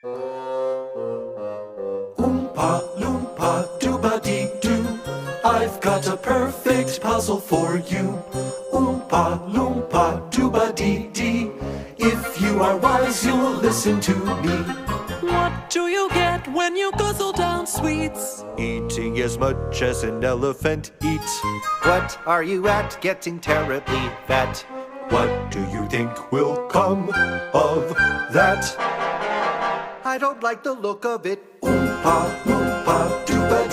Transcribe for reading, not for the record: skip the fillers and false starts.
Oompa loompa dooba-dee-doo, I've got a perfect puzzle for you. Oompa loompa dooba-dee-dee, if you are wise you'll listen to me. What do you get when you guzzle down sweets? Eating as much as an elephant eats. What are you at? Getting terribly fat. What do you think will come of that? I don't like the look of it. Oompa loompa dooba